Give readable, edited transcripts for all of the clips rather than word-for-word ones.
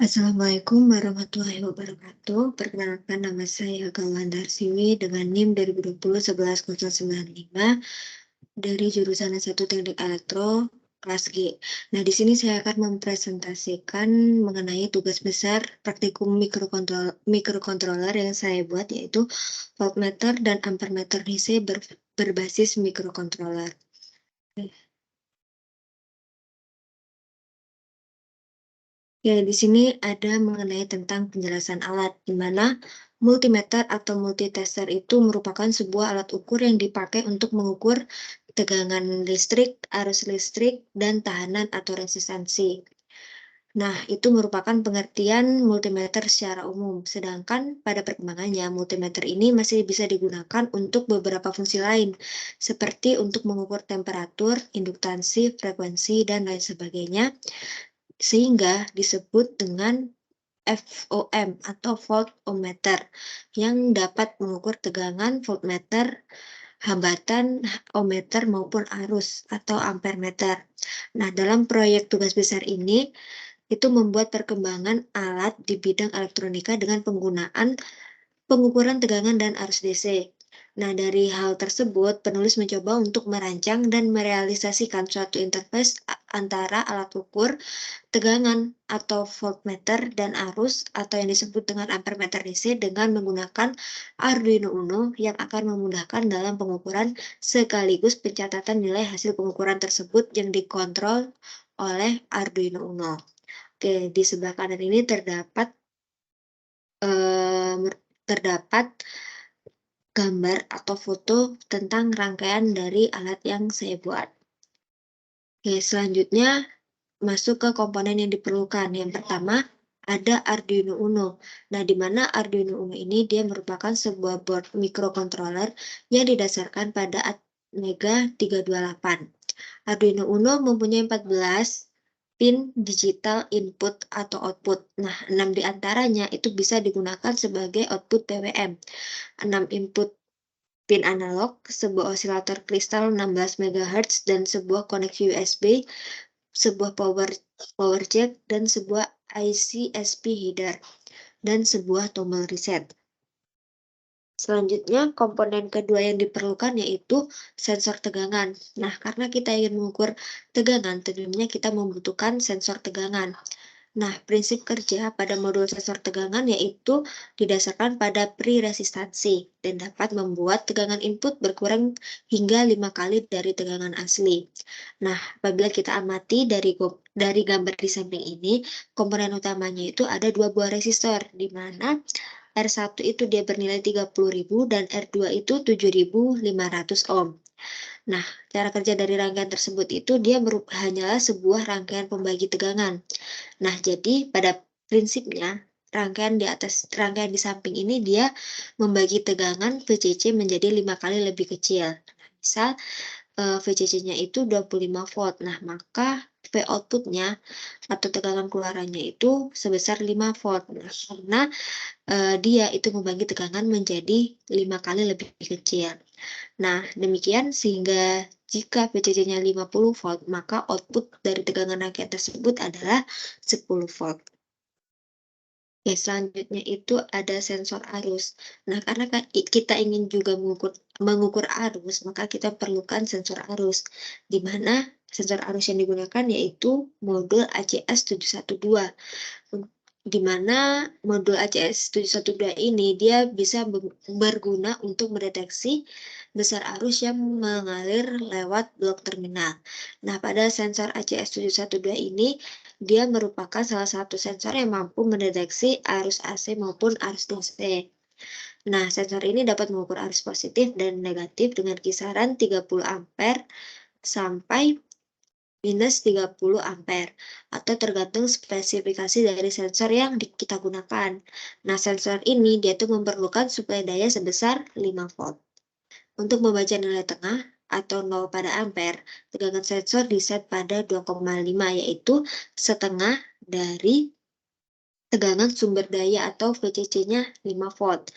Assalamualaikum warahmatullahi wabarakatuh. Perkenalkan nama saya Gawan Darsiwi dengan NIM 2020-11095 dari jurusan S1 Teknik Elektro kelas G. Nah, di sini saya akan mempresentasikan mengenai tugas besar praktikum mikrokontroler yang saya buat, yaitu voltmeter dan ampermeter DC berbasis mikrokontroler. Ya, di sini ada mengenai tentang penjelasan alat, di mana multimeter atau multitester itu merupakan sebuah alat ukur yang dipakai untuk mengukur tegangan listrik, arus listrik, dan tahanan atau resistansi. Nah, itu merupakan pengertian multimeter secara umum. Sedangkan pada perkembangannya, multimeter ini masih bisa digunakan untuk beberapa fungsi lain, seperti untuk mengukur temperatur, induktansi, frekuensi, dan lain sebagainya, sehingga disebut dengan FOM atau voltometer yang dapat mengukur tegangan voltmeter, hambatan ohmmeter maupun arus atau ampermeter. Nah, dalam proyek tugas besar ini itu membuat perkembangan alat di bidang elektronika dengan penggunaan pengukuran tegangan dan arus DC. Nah, dari hal tersebut, penulis mencoba untuk merancang dan merealisasikan suatu interface antara alat ukur tegangan atau voltmeter dan arus atau yang disebut dengan ampermeter DC dengan menggunakan Arduino Uno yang akan memudahkan dalam pengukuran sekaligus pencatatan nilai hasil pengukuran tersebut yang dikontrol oleh Arduino Uno. Oke, di sebelah kanan ini terdapat gambar atau foto tentang rangkaian dari alat yang saya buat. Oke, selanjutnya masuk ke komponen yang diperlukan. Yang pertama, ada Arduino Uno. Nah, di mana Arduino Uno ini dia merupakan sebuah board microcontroller yang didasarkan pada Atmega 328. Arduino Uno mempunyai 14 pin digital input atau output. Nah, 6 di antaranya itu bisa digunakan sebagai output PWM. 6 input pin analog, sebuah osilator kristal 16 MHz dan sebuah koneksi USB, sebuah power jack dan sebuah IC SP header dan sebuah tombol reset. Selanjutnya, komponen kedua yang diperlukan yaitu sensor tegangan. Nah, karena kita ingin mengukur tegangan, tentunya kita membutuhkan sensor tegangan. Nah, prinsip kerja pada modul sensor tegangan yaitu didasarkan pada pre-resistansi dan dapat membuat tegangan input berkurang hingga 5 kali dari tegangan asli. Nah, apabila kita amati dari gambar di samping ini, komponen utamanya itu ada 2 buah resistor, di mana R1 itu dia bernilai 30.000 dan R2 itu 7.500 ohm. Nah, cara kerja dari rangkaian tersebut itu dia hanyalah sebuah rangkaian pembagi tegangan. Nah, jadi pada prinsipnya rangkaian di samping ini dia membagi tegangan VCC menjadi 5 kali lebih kecil. Misal VCC-nya itu 25 volt. Nah, maka V output-nya atau tegangan keluarannya itu sebesar 5 volt. Nah, karena dia itu membagi tegangan menjadi 5 kali lebih kecil. Nah, demikian sehingga jika VCC-nya 50 volt, maka output dari tegangan rangkaian tersebut adalah 10 volt. Oke, selanjutnya itu ada sensor arus. Nah, karena kita ingin juga mengukur arus, maka kita perlukan sensor arus, di mana sensor arus yang digunakan yaitu modul ACS 712. Di mana modul ACS 712 ini dia bisa berguna untuk mendeteksi besar arus yang mengalir lewat blok terminal. Nah, pada sensor ACS 712 ini dia merupakan salah satu sensor yang mampu mendeteksi arus AC maupun arus DC. Nah, sensor ini dapat mengukur arus positif dan negatif dengan kisaran 30 ampere sampai minus 30 ampere atau tergantung spesifikasi dari sensor yang kita gunakan. Nah, sensor ini dia tuh memerlukan suplai daya sebesar 5 volt. Untuk membaca nilai tengah atau 0 pada ampere, tegangan sensor diset pada 2,5 yaitu setengah dari tegangan sumber daya atau VCC-nya 5 volt.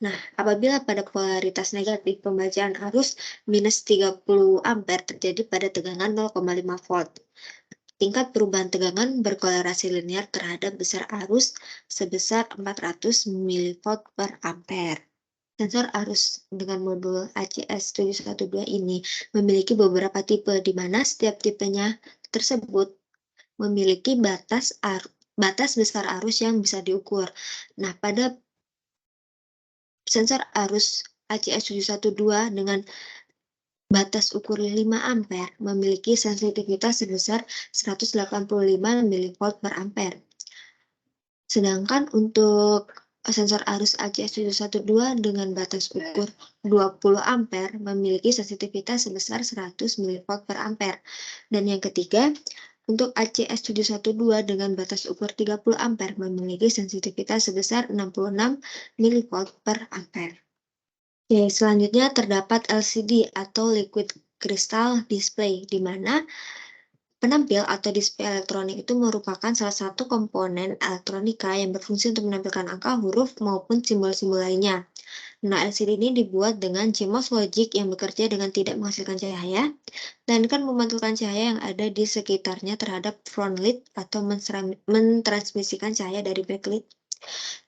Nah, apabila pada polaritas negatif pembacaan arus minus 30 ampere terjadi pada tegangan 0,5 volt. tingkat perubahan tegangan berkolerasi linear terhadap besar arus sebesar 400 mV per ampere. Sensor arus dengan modul ACS 712 ini memiliki beberapa tipe, di mana setiap tipenya tersebut memiliki batas besar arus yang bisa diukur. Nah, pada sensor arus ACS 712 dengan batas ukur 5 ampere memiliki sensitivitas sebesar 185 mV per ampere. Sedangkan untuk sensor arus ACS 712 dengan batas ukur 20 ampere memiliki sensitivitas sebesar 100 mV per ampere. Dan yang ketiga, untuk ACS 712 dengan batas ukur 30 ampere memiliki sensitivitas sebesar 66 mV per ampere. Oke, selanjutnya terdapat LCD atau Liquid Crystal Display, di mana penampil atau display elektronik itu merupakan salah satu komponen elektronika yang berfungsi untuk menampilkan angka, huruf, maupun simbol-simbol lainnya. Nah, LCD ini dibuat dengan CMOS logic yang bekerja dengan tidak menghasilkan cahaya, dan kan memantulkan cahaya yang ada di sekitarnya terhadap front lit atau mentransmisikan cahaya dari backlit.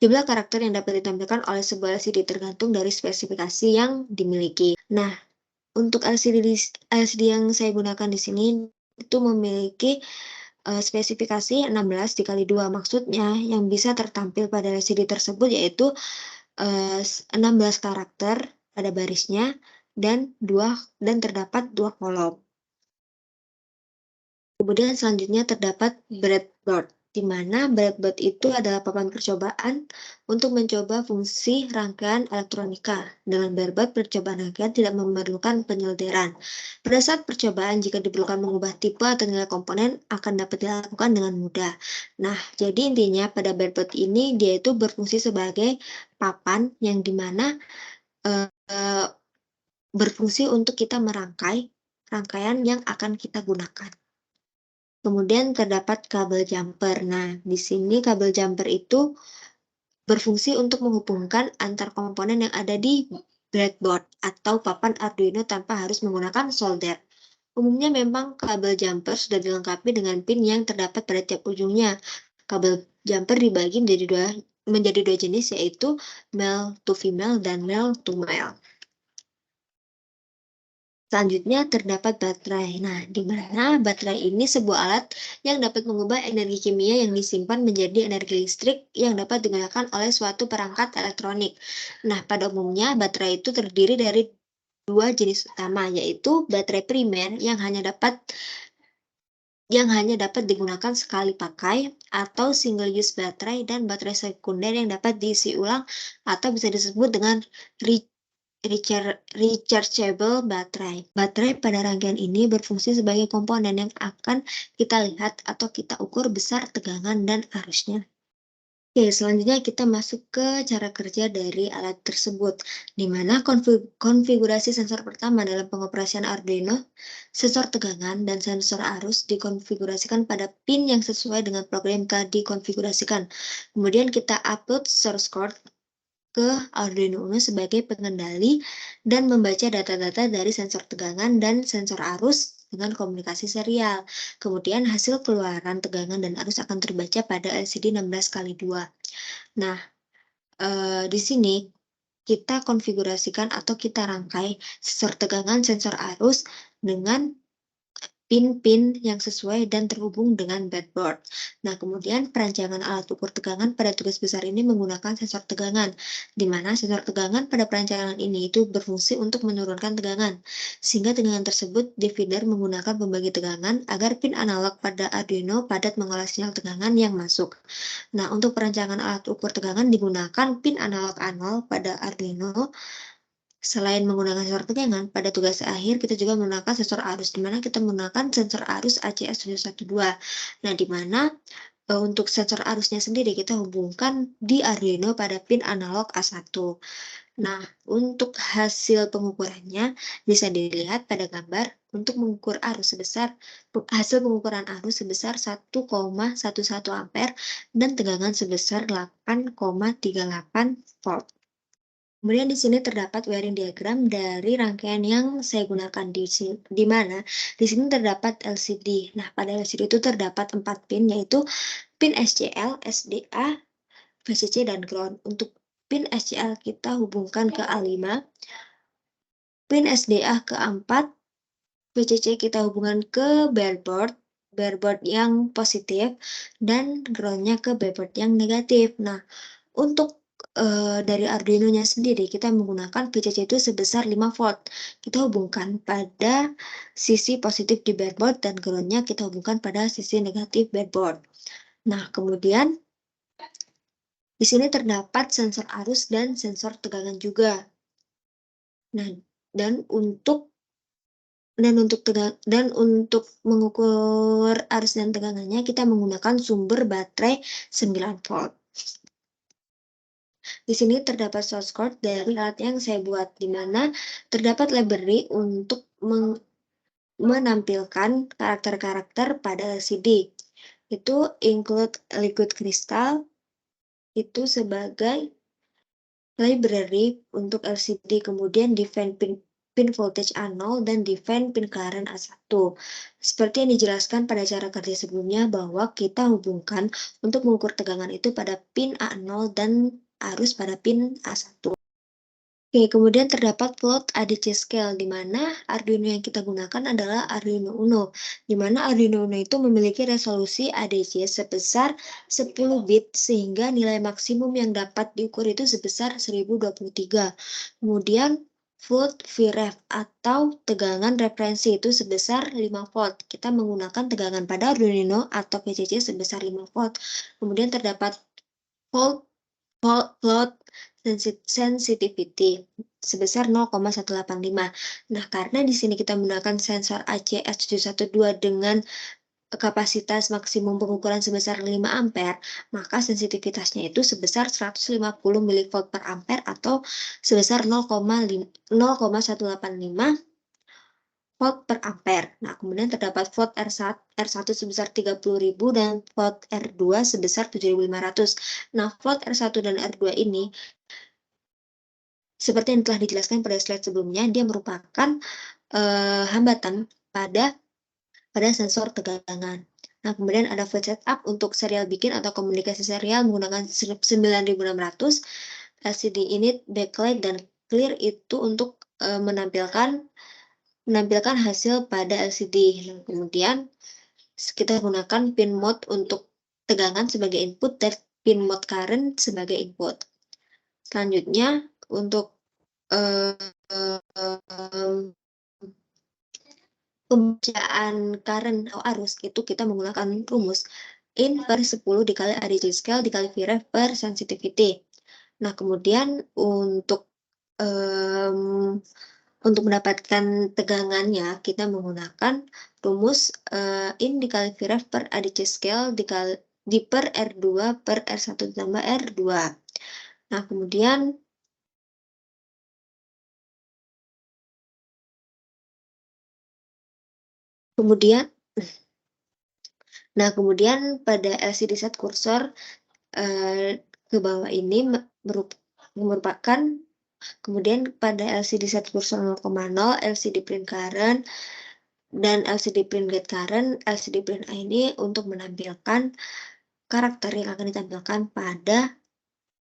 Jumlah karakter yang dapat ditampilkan oleh sebuah LCD tergantung dari spesifikasi yang dimiliki. Nah, untuk LCD yang saya gunakan di sini itu memiliki spesifikasi 16 dikali 2. Maksudnya yang bisa tertampil pada LCD tersebut yaitu 16 karakter pada barisnya dan terdapat 2 kolom. Kemudian selanjutnya terdapat breadboard, di mana breadboard itu adalah papan percobaan untuk mencoba fungsi rangkaian elektronika. Dengan breadboard, percobaan rangkaian tidak memerlukan penyelderan. Pada saat percobaan, jika diperlukan mengubah tipe atau nilai komponen, akan dapat dilakukan dengan mudah. Nah, jadi intinya pada breadboard ini dia itu berfungsi sebagai papan yang dimana berfungsi untuk kita merangkai rangkaian yang akan kita gunakan. Kemudian terdapat kabel jumper. Nah, di sini kabel jumper itu berfungsi untuk menghubungkan antar komponen yang ada di breadboard atau papan Arduino tanpa harus menggunakan solder. Umumnya memang kabel jumper sudah dilengkapi dengan pin yang terdapat pada tiap ujungnya. Kabel jumper dibagi menjadi dua jenis, yaitu male to female dan male to male. Selanjutnya terdapat baterai. Nah, di mana baterai ini sebuah alat yang dapat mengubah energi kimia yang disimpan menjadi energi listrik yang dapat digunakan oleh suatu perangkat elektronik. Nah, pada umumnya baterai itu terdiri dari dua jenis utama, yaitu baterai primer yang hanya dapat digunakan sekali pakai, atau single use baterai, dan baterai sekunder yang dapat diisi ulang atau bisa disebut dengan rechargeable baterai. Baterai pada rangkaian ini berfungsi sebagai komponen yang akan kita lihat atau kita ukur besar tegangan dan arusnya. Oke, selanjutnya kita masuk ke cara kerja dari alat tersebut, di mana konfigurasi sensor pertama dalam pengoperasian Arduino, sensor tegangan dan sensor arus dikonfigurasikan pada pin yang sesuai dengan program yang telah dikonfigurasikan. Kemudian kita upload source code ke Arduino Uno sebagai pengendali dan membaca data-data dari sensor tegangan dan sensor arus dengan komunikasi serial. Kemudian hasil keluaran tegangan dan arus akan terbaca pada LCD 16x2. Nah, di sini kita konfigurasikan atau kita rangkai sensor tegangan, sensor arus dengan pin-pin yang sesuai dan terhubung dengan breadboard. Nah, kemudian perancangan alat ukur tegangan pada tugas besar ini menggunakan sensor tegangan, di mana sensor tegangan pada perancangan ini itu berfungsi untuk menurunkan tegangan, sehingga tegangan tersebut divider menggunakan pembagi tegangan agar pin analog pada Arduino padat mengolah sinyal tegangan yang masuk. Nah, untuk perancangan alat ukur tegangan digunakan pin analog 0 pada Arduino. Selain menggunakan sensor tegangan, pada tugas akhir kita juga menggunakan sensor arus, di mana kita menggunakan sensor arus ACS 712. Nah, di mana untuk sensor arusnya sendiri kita hubungkan di Arduino pada pin analog A1. Nah, untuk hasil pengukurannya bisa dilihat pada gambar. Untuk mengukur hasil pengukuran arus sebesar 1,11 ampere dan tegangan sebesar 8,38 volt. Kemudian di sini terdapat wiring diagram dari rangkaian yang saya gunakan di mana di sini terdapat LCD. Nah, pada LCD itu terdapat 4 pin, yaitu pin SCL, SDA, VCC, dan ground. Untuk pin SCL kita hubungkan ke A5, pin SDA ke A4, VCC kita hubungkan ke bareboard yang positif, dan groundnya ke bareboard yang negatif. Nah, untuk dari Arduino-nya sendiri kita menggunakan VCC itu sebesar 5 volt. Kita hubungkan pada sisi positif di breadboard dan ground-nya kita hubungkan pada sisi negatif breadboard. Nah, kemudian di sini terdapat sensor arus dan sensor tegangan juga. Nah, dan untuk mengukur arus dan tegangannya kita menggunakan sumber baterai 9 volt. Di sini terdapat source code dari alat yang saya buat, di mana terdapat library untuk menampilkan karakter-karakter pada LCD. Itu include liquid crystal, itu sebagai library untuk LCD, kemudian define pin voltage A0 dan define pin current A1. Seperti yang dijelaskan pada cara kerja sebelumnya, bahwa kita hubungkan untuk mengukur tegangan itu pada pin A0 dan arus pada pin A1. Oke, kemudian terdapat float ADC scale, di mana Arduino yang kita gunakan adalah Arduino Uno, di mana Arduino Uno itu memiliki resolusi ADC sebesar 10 bit, sehingga nilai maksimum yang dapat diukur itu sebesar 1023. Kemudian float Vref atau tegangan referensi itu sebesar 5 volt. Kita menggunakan tegangan pada Arduino atau VCC sebesar 5 volt. Kemudian terdapat float sensitivity sebesar 0,185. Nah, karena di sini kita menggunakan sensor ACS712 dengan kapasitas maksimum pengukuran sebesar 5 ampere, maka sensitivitasnya itu sebesar 150 mV per ampere atau sebesar 0,185 volt per ampere. Nah, kemudian terdapat volt R1 sebesar 30.000 dan volt R2 sebesar 7.500. Nah, volt R1 dan R2 ini, seperti yang telah dijelaskan pada slide sebelumnya, dia merupakan hambatan pada sensor tegangan. Nah, kemudian ada void setup untuk serial bikin atau komunikasi serial menggunakan 9600, LCD init, backlight, dan clear itu untuk menampilkan hasil pada LCD. Nah, kemudian kita gunakan pin mode untuk tegangan sebagai input dan pin mode current sebagai input. Selanjutnya, untuk pembacaan current atau arus itu kita menggunakan rumus in per 10 dikali ADC scale dikali Vref per sensitivity. Nah, kemudian untuk mendapatkan tegangannya kita menggunakan rumus in dikali Vref per ADC scale di per R2 per R1 ditambah R2. Nah, kemudian pada LCD set kursor ke bawah ini merupakan, kemudian pada LCD set kursor 0,0, LCD print current, dan LCD print gate current, LCD print ini untuk menampilkan karakter yang akan ditampilkan pada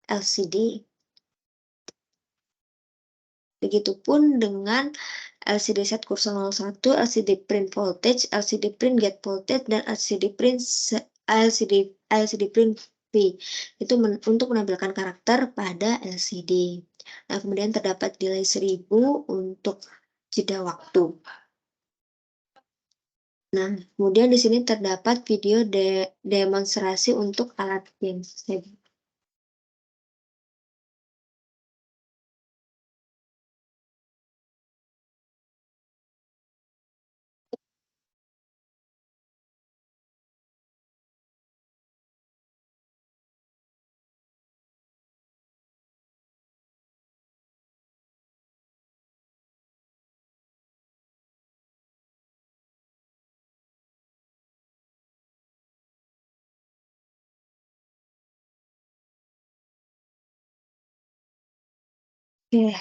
LCD. Begitupun dengan LCD set kursor 01, LCD print voltage, LCD print gate voltage, dan LCD print V. Itu untuk menampilkan karakter pada LCD. Nah, kemudian terdapat delay 1000 untuk jeda waktu. Nah, kemudian di sini terdapat video demonstrasi untuk alat yang saya Oke.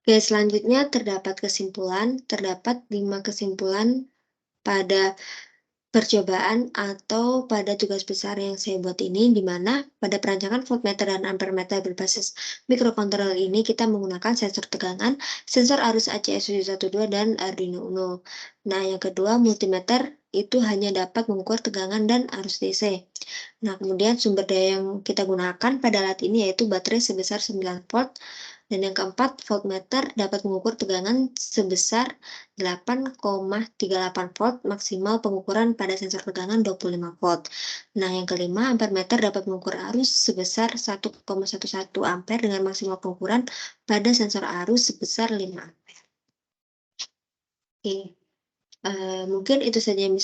Oke, selanjutnya terdapat 5 kesimpulan pada percobaan atau pada tugas besar yang saya buat ini, di mana pada perancangan voltmeter dan ampermeter berbasis mikrokontroler ini kita menggunakan sensor tegangan, sensor arus ACS712 dan Arduino Uno. Nah, yang kedua, multimeter itu hanya dapat mengukur tegangan dan arus DC. Nah, kemudian sumber daya yang kita gunakan pada alat ini yaitu baterai sebesar 9 volt. Dan yang keempat, voltmeter dapat mengukur tegangan sebesar 8,38 volt, maksimal pengukuran pada sensor tegangan 25 volt. Nah, yang kelima, ampermeter dapat mengukur arus sebesar 1,11 ampere dengan maksimal pengukuran pada sensor arus sebesar 5 ampere. Oke. Mungkin itu saja yang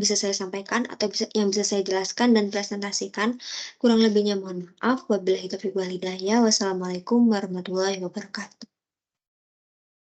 bisa saya sampaikan atau yang bisa saya jelaskan dan presentasikan. Kurang lebihnya mohon maaf. Wabillahi taufiq wal hidayah. Wassalamualaikum warahmatullahi wabarakatuh.